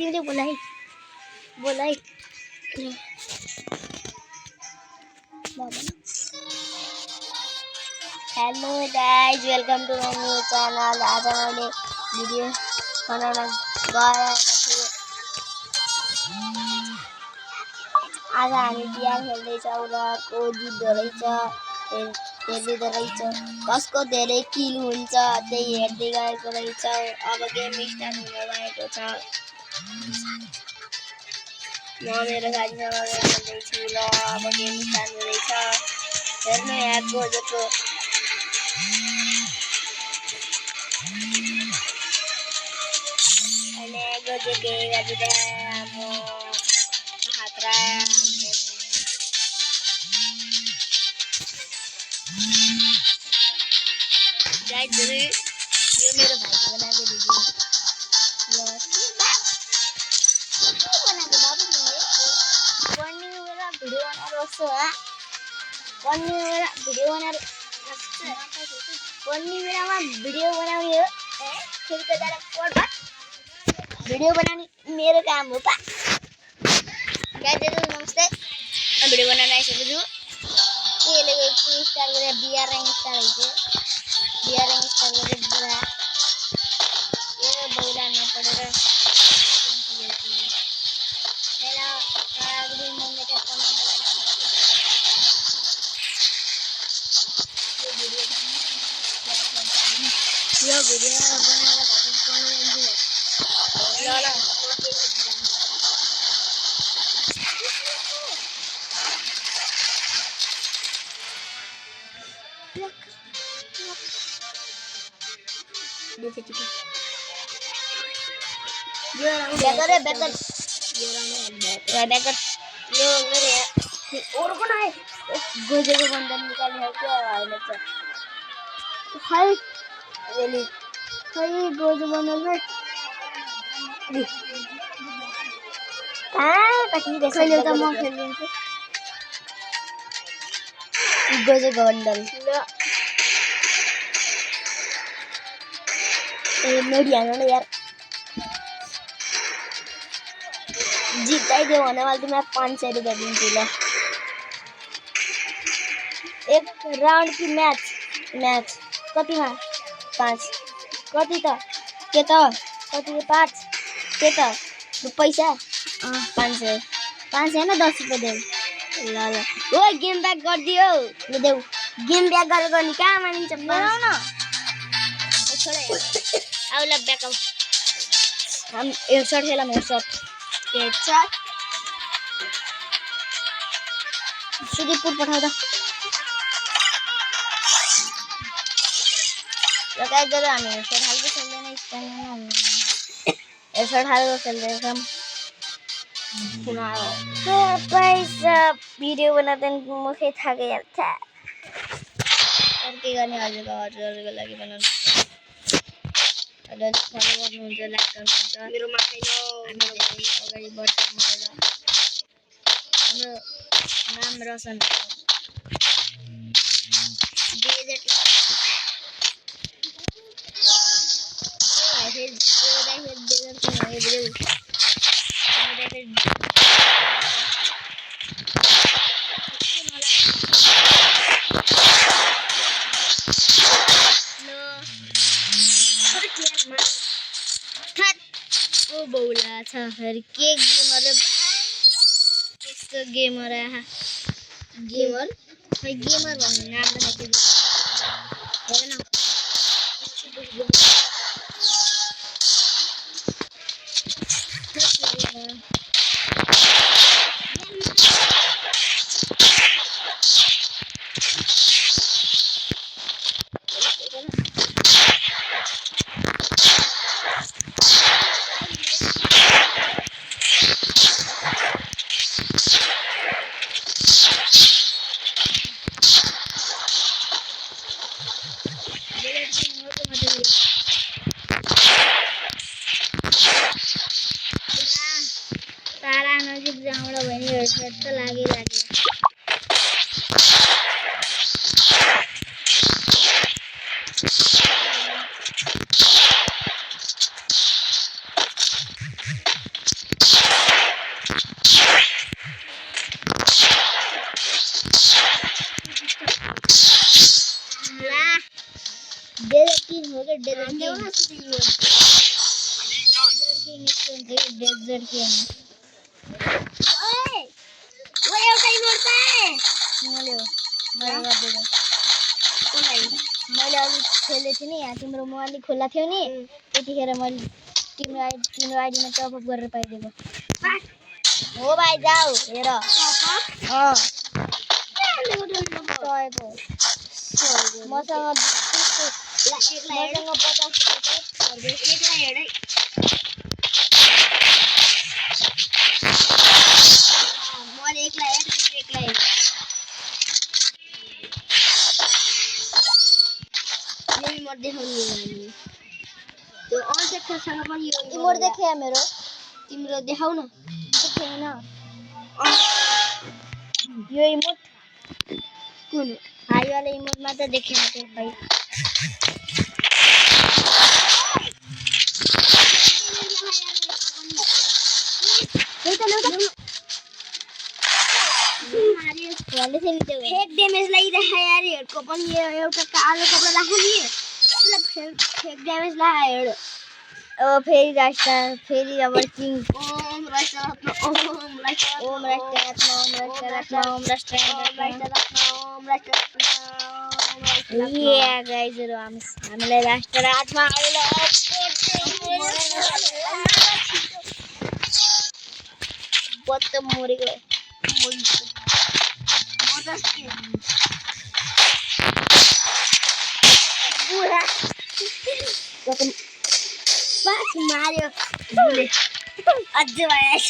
तिमीले बोलाइ बोलाइ hello guys welcome to my new channel. आज मैले भिडियो बनाउन गएको छु। आज हामी बिहार खेल्दैछौँ र को जित्दो रहेछ हेर्दै रहेछ कसको धेरै किल हुन्छ त्यही हेर्दै गएको रहेछ। अब गेम स्टार्ट हुन गएको छ। म मेरो साथीसँग खेल्दैछु र अब गेम स्टार्ट हुँदैछ। हेर्नु यहाँ गोजोको अनि गोजो के गरिरहेको हात्रा गाइस यो मेरो भाइले बनाएको भिडियो ल बनाएको बाबु पढ्ने बेला भिडियो बनाएर बस्छु पढ्ने बेला भिडियो बनाएर पढ्ने बेलामा भिडियो बनाउने हो फेरि कता पढ्दा भिडियो बनाउने मेरो काम हो पा। गाइस नमस्ते भिडियो बनाउन आइसकेको छु। के स्टार्ट गरेर बिआर र्याङ्क स्टार्ट हुन्छ बिआर र्याङ्क स्टार्ट गरेर बुढा यो बौला नपढेर हेलो गुड मर्निङ यो भिडियो बनाएर ल गोजेको बन्धन निकाल्ने क्या होइन खै खै गोजो बन्धन कहिले त म खेलिदिन्छु गोजेको बन्धन मेरी हाल्नु न यार जिताइदियो भने मैले तिमीलाई 500 रुपियाँ दिन्छु ल। एक राउन्ड की मैच कतिमा 5 कति त के त कति 5 के त पैसा 500 हैन 10 रुपियाँ देऊ ल ल। ओ गेम ब्याक गरिदियो ल देऊ गेम ब्याक गरेको नि कहाँ मानिन्छ बनाउ न छोडे आउ ल ब्याक आउ हम हेडशॉट खेला हेडशॉट सुदीपुर पठाउँदा लगाइ गरे हामी हेडशॉट हाल्दै खेल्दैन स्ट्यान्डमा हेडशॉट हालेर खेल्दैछौँ। पैसा भिडियो बनाउँदा मुखै थाकिहाल्छ के गर्ने हजुरहरूको लागि बनाउनु फलो गर्नुहुन्छ लाइक गर्नुहुन्छ मेरोमा छैन अगाडि बढ्छौँ हाम्रो नाम रोशन बौला छ फेरि के गेमर यस्तो गेमर गेमर खै गेमर भन्ने नाम त हेर्न तारा नजिक जाउँला भने हेडसेट त लागे के डेजर्ट किंग डेजर्ट किंग ओए ओए एउटा इमोट पाए मैले गरिदिएको मैले अघि खेलेको थिएँ नि यहाँ तिम्रो मोबाइल खोला थियो नि त्यतिखेर मैले तिम्रो आइडीमा टपअप गरेर पाइदिएको हो भाइ जाऊ हेर मसँग 50 इमोट देखे मेरो तिम्रो देखाउ न देखेन यो इमोट कुन हाई वाला इमोट मात्र देखेन त्यो भाइ फेक ड्यामेज लागिरहेको यार हेडको पनि एउटा कालो कपडा राख्नु नि यसलाई फेक ड्यामेज लगाएर फेरि राष्ट्र फेरि अब किङ ओम राष्ट्र गाइजहरु हामीलाई राष्ट्र हातमा बत्त मरेको बस मार्यो अझ भएछ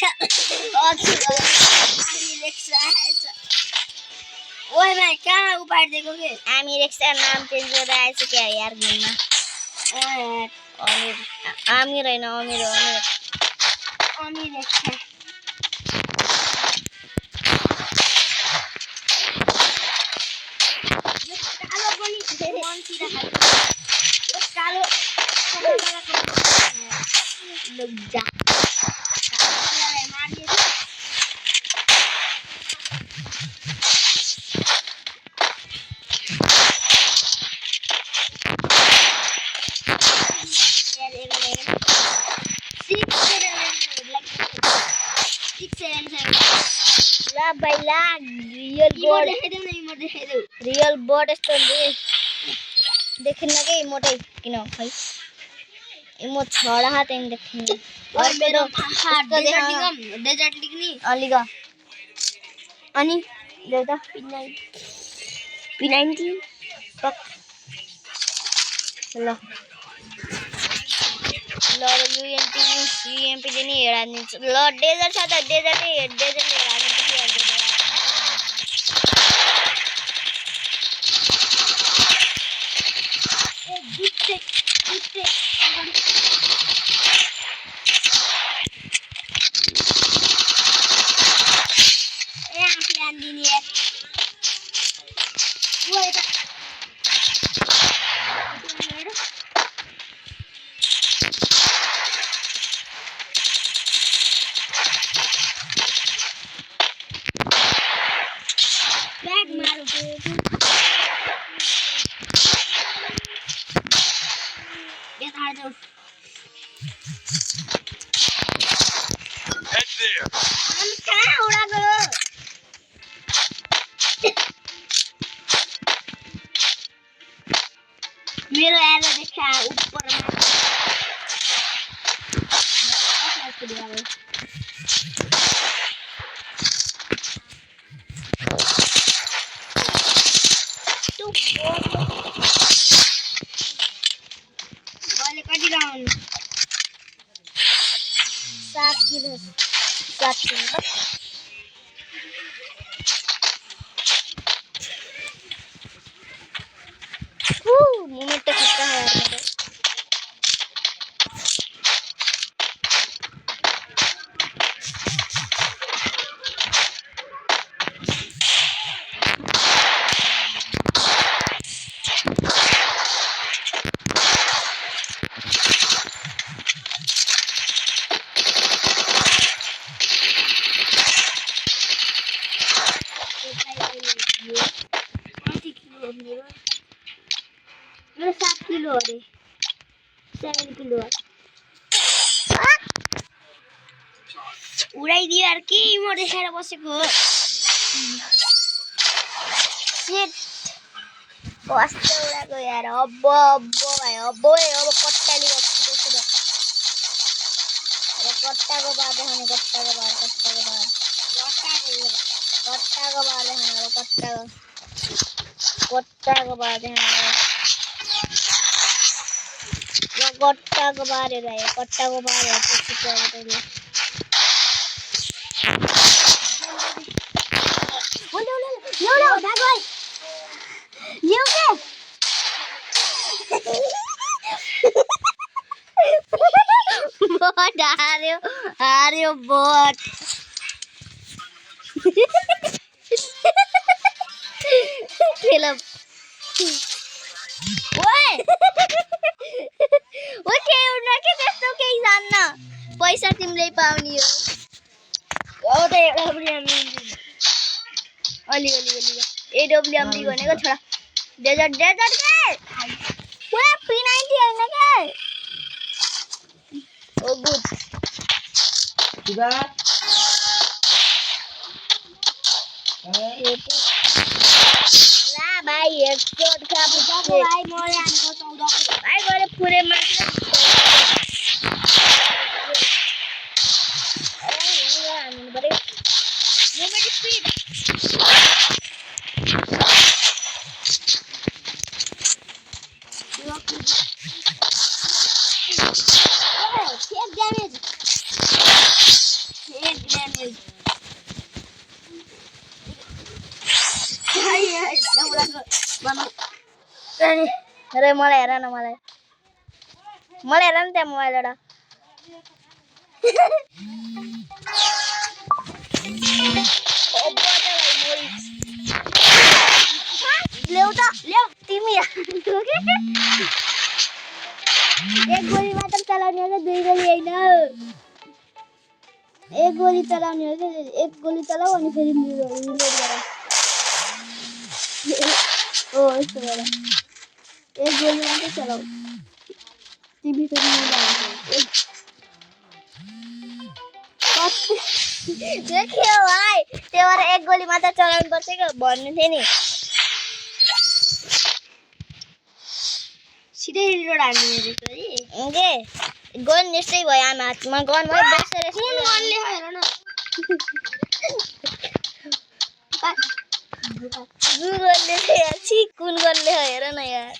ओए भाइ कहाँ उपाडिदिएको के हामी रेक्सा नाम चेन्ज गरेर आएछ क्या यार घुम्न अमिर होइन अमिर रेक्सा रियल बोर्ड यस्तो देखिन्न के इमोटै किन खै इमोट छडा हात एम देखिन्न और मेरो डेजर्ट लिग नि अलिगा अनि देउता P90 पक ल UMP पनि हेरादिन्छु ल डेजर्ट छ त डेजर्ट हेरादिन्छु मेरो एरो देखा ऊपरमा कति राउन्ड 7 किलो मोमेंट तो खत्म है यार मेरा मेरो 7 किलो अरे 7 किलो उडाइदियो यार के इमोट देखाएर बसेको शिट कस्तो उडाको यार अब भाइ अब कट्टाली बस्छु अब कट्टाको बार देखाउने कट्टाको बार देखाउने अब कट्टाको बार देखाउने कट्टाको बारेर आयो कट्टाको बारेर पछि अब तैले ल्याउ भाग भाइ ल्याउ के बट हार्यो बट खेल ओए के उड्न के त्यस्तो केही जान्न पैसा तिमीले पाउने हो त एडब्ल्युएम अलि एडब्ल्युएम दी भनेको छोरा डेजर्ट के ओए P90 हैन के ओ गुड सुगा ला भाइ एक चोट खा पुजाको भाइ मरे हामीको 14 को भाइ गरे पुरे मात्र हामी गरे मोमेन्ट स्पिड Take damage. अरे मलाई हेर न मलाई हेर न त्यहाँ मोबाइलबाट ल्याउ तिमी एक गोली मात्र चलाउने हो कि दुई गोली हैन एक गोली चलाउने हो कि एक गोली चलाऊ अनि फेरि रिलोड गर ओ यस्तो गर एक गोली मात्र चलाऊ तिमी फेरि देखियो भाइ त्यो भएर एक गोली मात्र चलाउनु पर्छ कि भन्नु थियो नि सिधै रिलोड हान्नु रहेछ है के गन यस्तै भयो आमा हातमा गन भयो बसेर कुन गनले हेर न गुगलले यार छि कुन गनले हेर न यार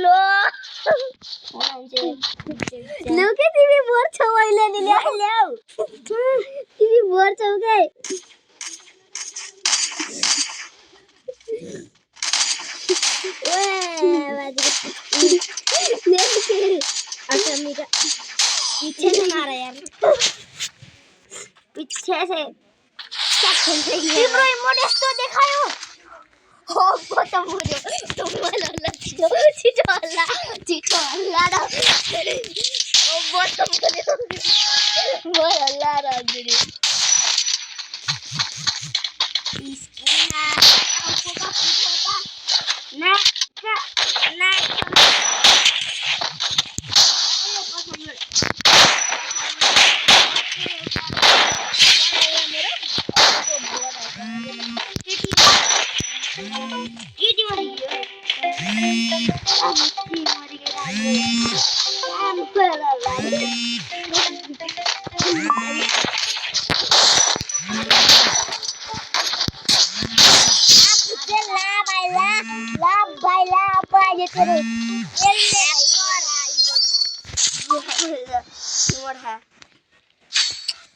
लो लो के तिमी मर्छौ अहिले नि ल्याउ तिमी मर्छौ के अच्छा मेरा पीछे से मारा यार पीछे से क्या खेलते हैं तिम्रो इमोट यस्तो देखायो हो बता मुझे तुम मलाई छिटो हल्ला र ओ बता मुझे म हल्ला र दिदी इसकिना आपको का पूछा ना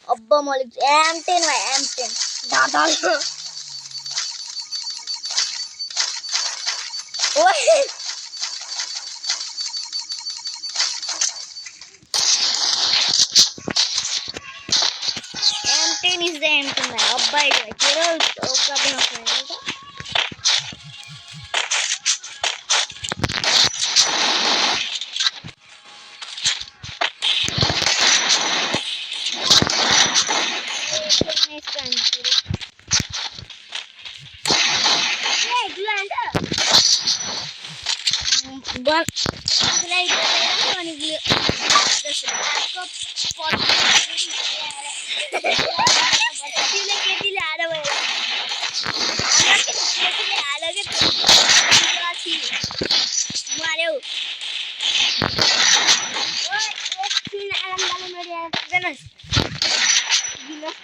अब्बा मलिक M10 भाइ M10 दादा ओए M10 is the M10 भाइ अब्बा भाइ तेरो ओका बिना खाएगा बन उसलाई अनि केटीले हाल्यो मार्यो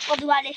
पदुवाले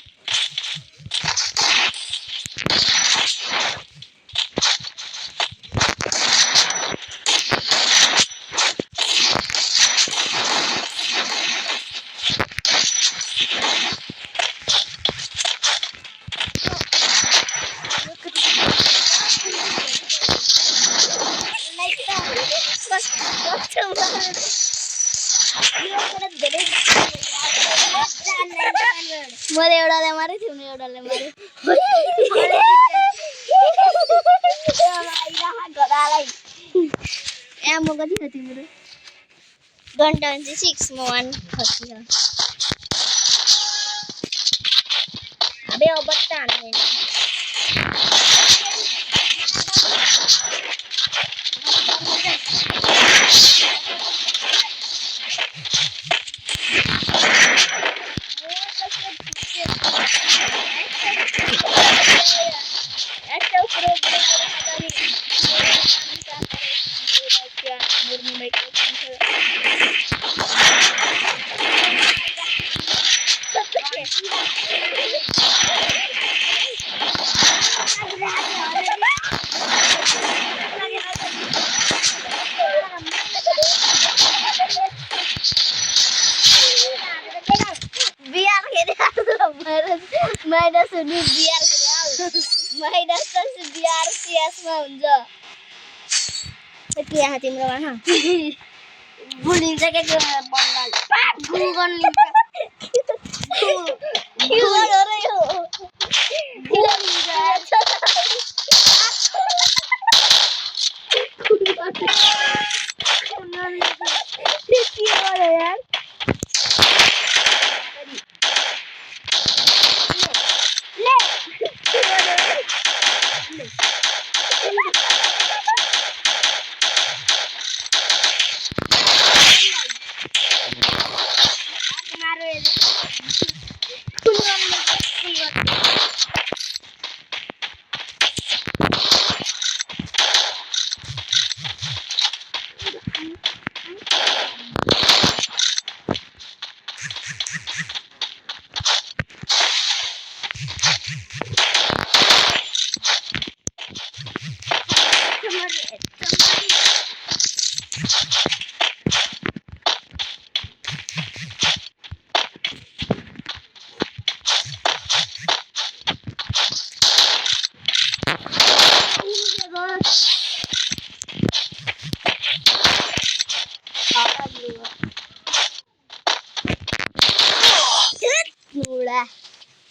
मैले एउटाले मारे तिमीले एउटाले मारे एमो कति छ तिम्रो 126 म 130 अबे अब बट्टा हान्दैन माइनस हुनु बिआर माइनस बिआर सिएसमा हुन्छ के यहाँ तिम्रोमा न बुलिन्छ के बङ्गाल गुगन लिन्छ गुगन हो र यो गुगन लिन्छ के गर्यो यार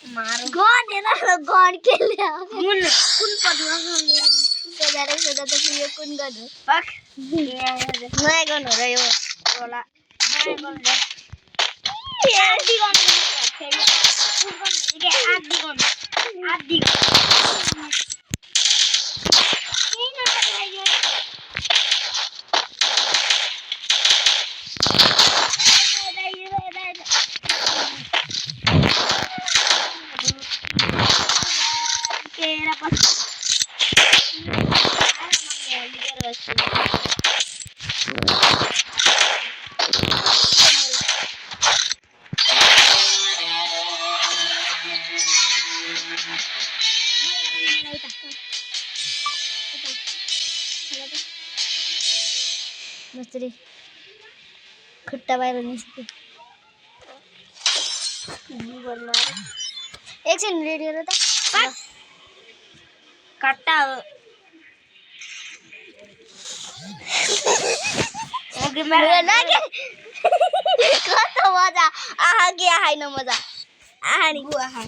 मारो गन गन खेल्ने कुन पदुवा खेल्ने सजारे सजा त यो कुन गन हो पक नयाँ गन हो र यो होला नयाँ गन हो आदि गन खेल्ने कुन गन हो के आदि गन के न खाइयो era pas Misteri खुट्टा बाहिर निस्क्यो एकछिन रेडी गर त कट्टा हो ओके मेरो लागे कस्तो मजा आहा के आहाइन मजा आहा नि गु आहा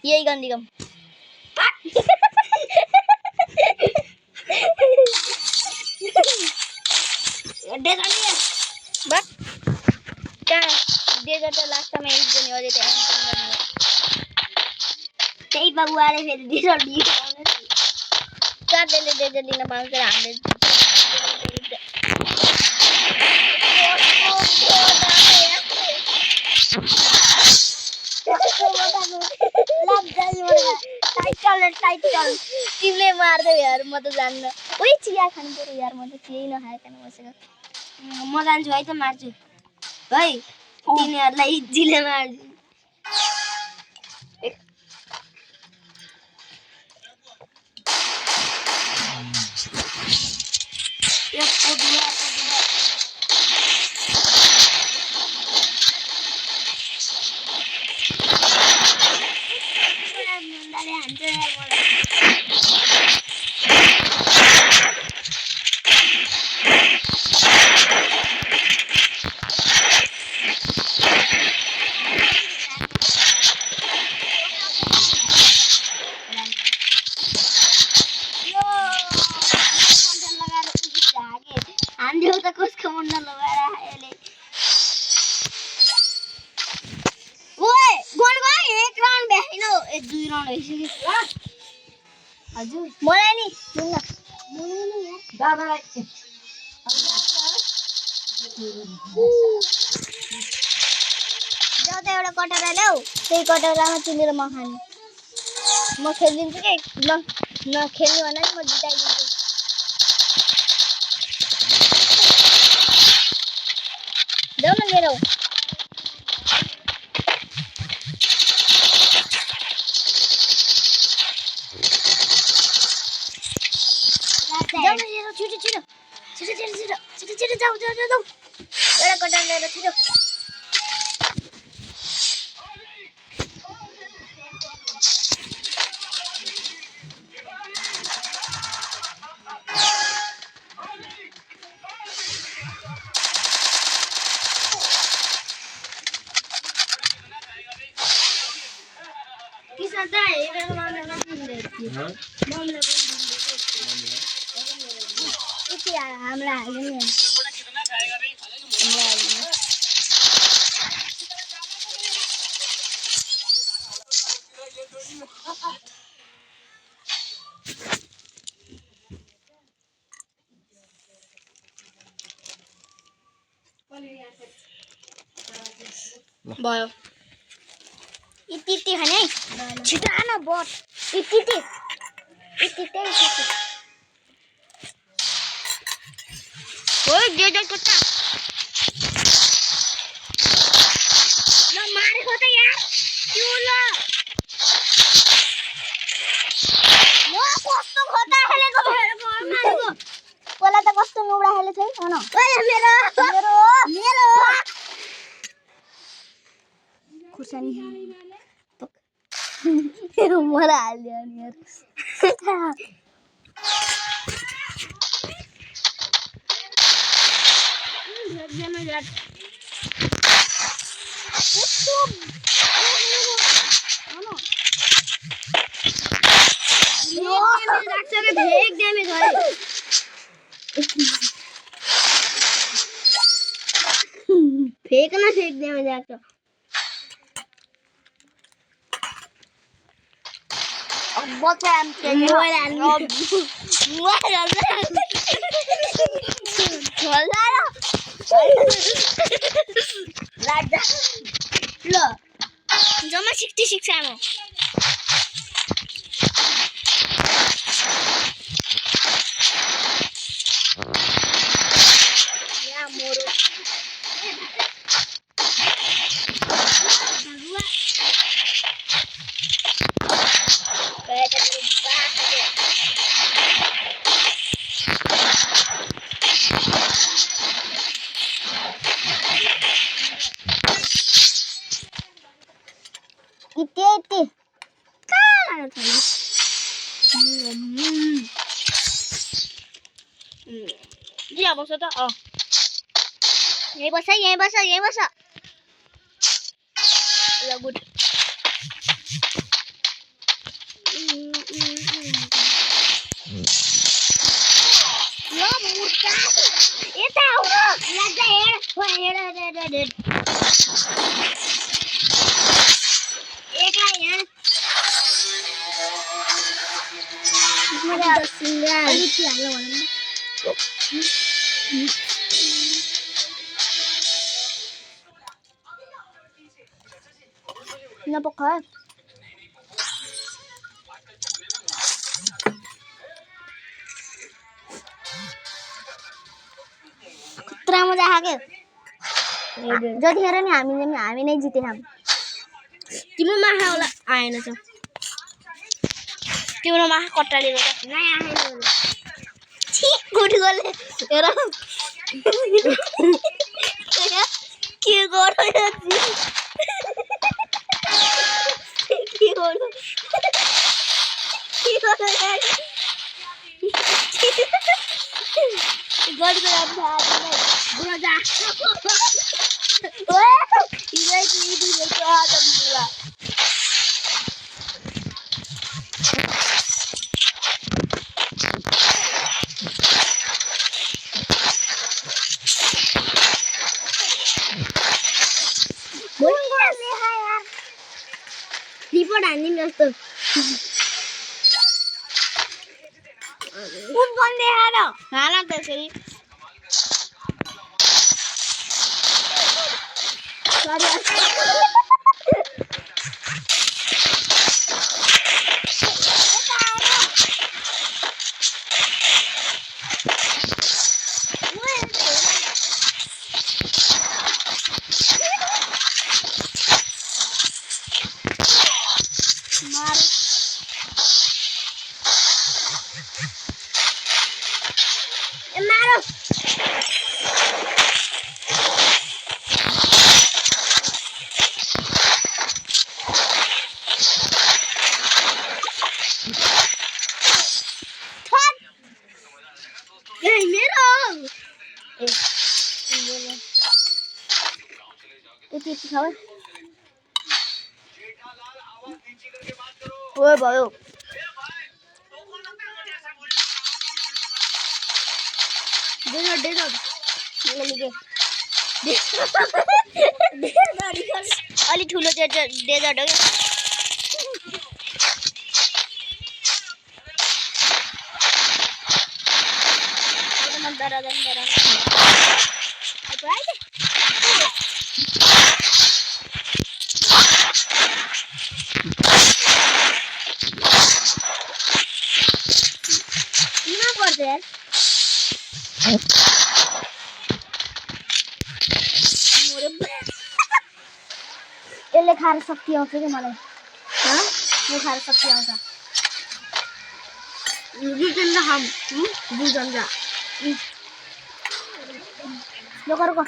यही गन्दिगम डेजनी बट का डेजर्ट लास्ट में एक दिन हो जाते हैं त्यही बबुआले फेरि डेजर्ट दियो का काट दे जल्दी ना बाउंस कर हमने टाइट चल तिमीले मार दे यार म त जान्न ओइ चिया खानु पर्यो यार म त केही नखाइकन बसेको म जान्छु है त मार्छु है तिनीहरुलाई इज्जीले मार्छु आंधी होता कसको मुन्ना लगाएर आएले ओए गोल गयो एक राउन्ड भ्याइनो एक दुई राउन्ड भइसक्यो हजुर मलाई नि सुन्न मलाई नि यार दादालाई जाऊ त एउटा कटोरा ल्याऊ त्यही कटोरामा तिमी र म खाने म खेलिदिन्छु के ल खेल्ने भने म जिताइदिन्छु जाऊ न लिएर जाऊ न लिएर छिटो जाऊ एउटा कटोरा लिएर छिटो किसान त हेरेर मामले हामीलाई हाल्नु नि भयो इति खाने छिटो आन बट इति ओए जे कुत्ता ल मारेको त यार त्यो ल कस्तो खोटा खेलेको मारेको पहिला त कस्तो नुब्रा खेलेछ है हन मेरो खुर्सानी मलाई हाल्यो नि यार फेंक डैमेज आएको अब काम ल जम्मा 66 आमो या मोरो इति कहाँ जानु यहाँ बस्छ त यही बस्छ ल गुड ल मुर्का यता आउनु लाग्छ हेड एकलाई हेड मैले अलिकति हाल्नु भनौँ न नपक्का खतरा मजा आयो जतिखेर नि हामी नै जितेछौँ तिम्रो माखा होला आएन छ तिम्रो माखा कट्टाले गर्दा नै आएन गुठीकोले हेर के गर्यो के गर्यो रिपोर्ट हान्ने जस्तो कुन देखाएर हान त्यसरी ओए भयो अलि ठुलो डेजर्ट हो यसले खाएर शक्ति आउँछ कि मलाई यो खाएर शक्ति आउँछ यो गरेको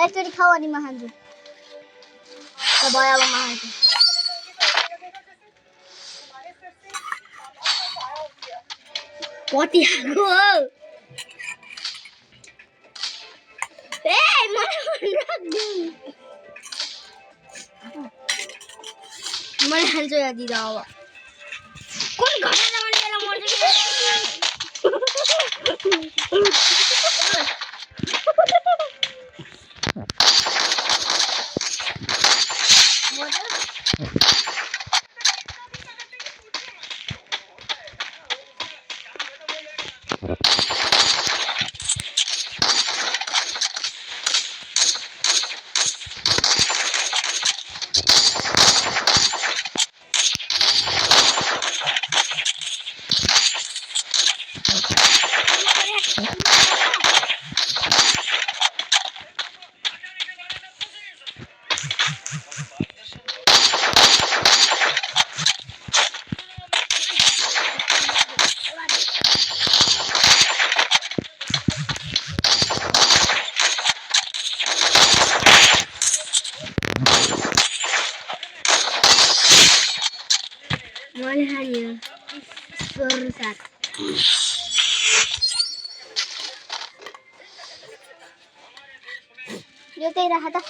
यसरी खाऊ अनि म खान्छु भयो अब म खान्छु पति खाएको हो मैले खान्छु या दिदा अब कुन घटना लिएर मर्छ अरू साथ यो चाहिँ राख त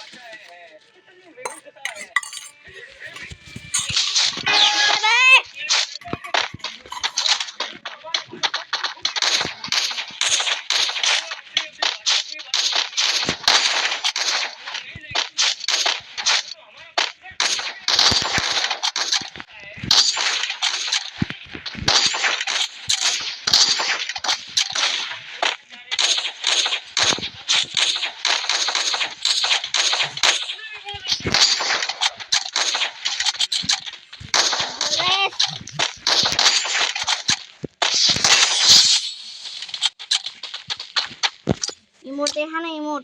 इमोट देखा ना इमोट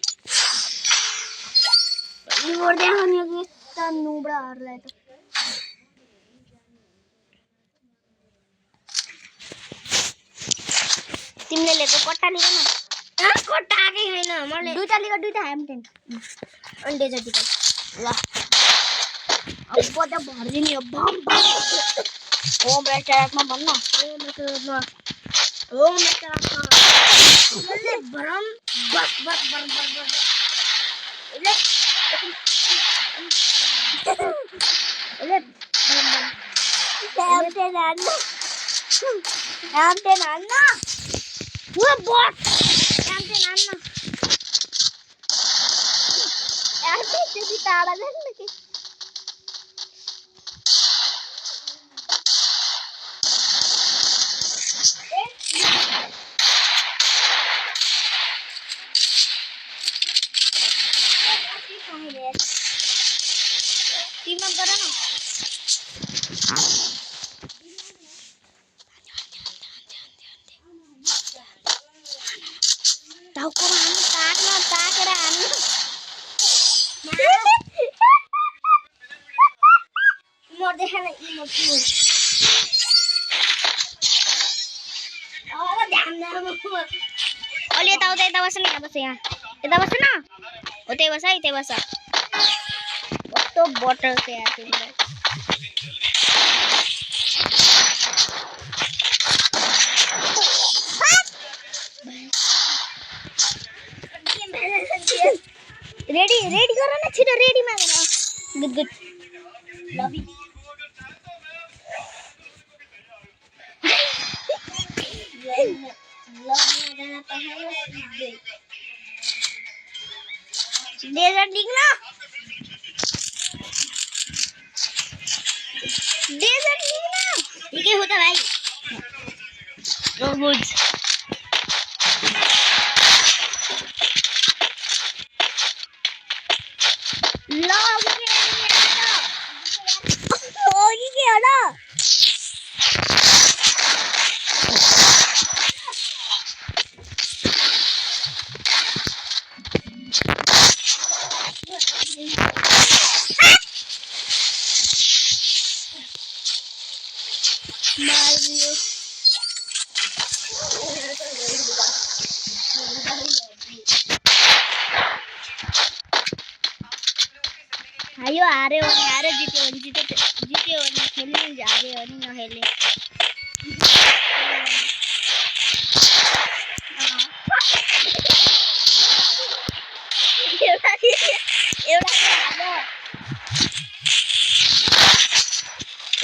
देखा नहीं कि इतना नूबड़ा आ रहा है तो तिमीले लिएको कट्टा लिएको न कट्टा आकै छैन मैले दुईटा लिएको दुईटा M10 अनि डेजर्टिकल ल अब बजा भर्दिनी हो बम होम रेस्टुरेन्टमा भन्न होम रेस्टुरेन्टमा ले भरम बस ले M10 Anna वो बॉट M10 Anna M10 से भी ताड़ा ले लेके टीम अप करा ना टाउको हान्नु ताकेर हान्नु मोर देखा न इमोट ध्यान अलि यता बस न यहाँ यता बस न हो त्यही बस है त्यही बस कस्तो बटल छ यार तिमीलाई रेडी गर न छिटो रेडी मागेर गुड लभ यु डेजर्ट निक्ल ठीक है होता भाई गुड आयो हारे जित्यो भने खेल्ने हारे भने नखेल्ने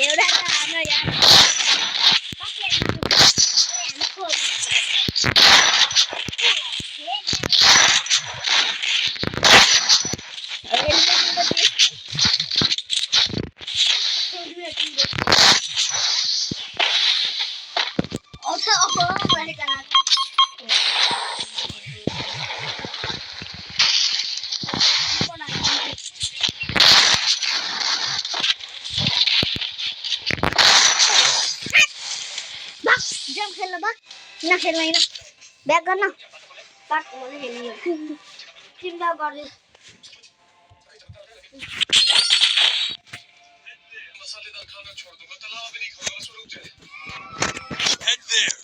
एउटा त हार्न यार ना खेल्दैन ब्याक गर्न पार्ट मैले खेल्नु चिन्ता गर्दै मसालेदार खाना छोड़ दूंगा तलाव भी नहीं खाऊंगा बस रुक जाए head there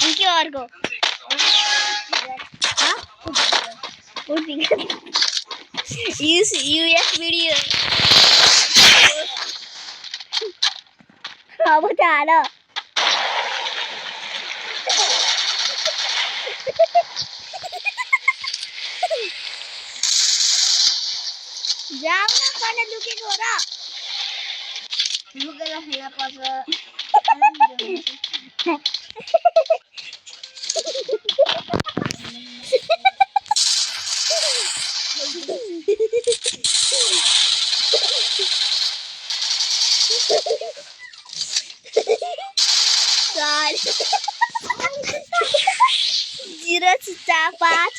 इनके और को हां use US video. अब त हाल जाऊ न कने लुकेको हो र लुकेर फेला पर्छ जिरो चिच्चा पाँच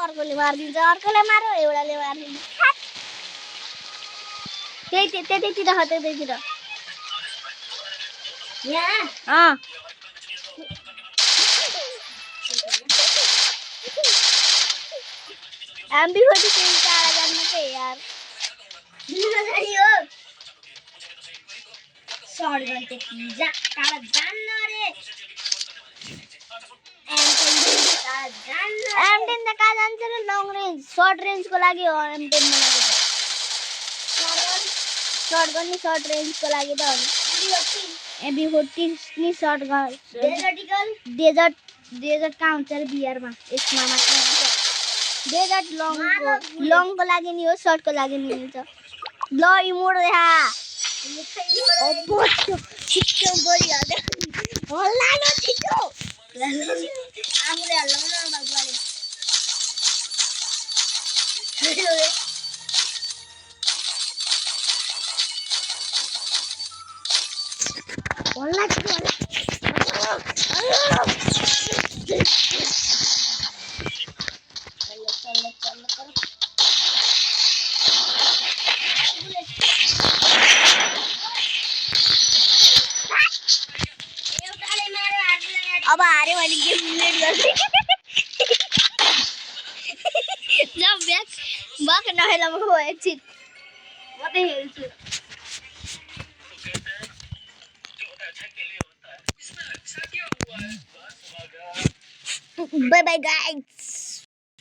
अर्कोले मारिदिन्छ अर्कोले मारो एउटाले मारिदिन्छ त्यतैतिर त्यतैतिर यहाँ एमबी हो चाहिँ टाढा जान्न के यार सर्ट गन्थे टाढा जान्न रे M10 त कहाँ जान्छ र लङ रेन्ज सर्ट रेन्जको लागि हो M10 बनाएको सर्ट गर्ने सर्ट रेन्जको लागि त हो एबी40 नि सर्ट डेजर्ट कहाँ हुन्छ र बिहारमा यसमा मात्र हुन्छ डेजर्ट लङको लागि नि हो सर्टको लागि नि हुन्छ ल इमोट देखा छिटो गरिहाल्यो होला ल छिटो आफूले हल्लाउन भगवाले होला छिटो अब हारे भने गेम डिलिट गर्छु जब ब्याक नखेला म एकछिन मात्रै खेल्छु बाय बाय गाइस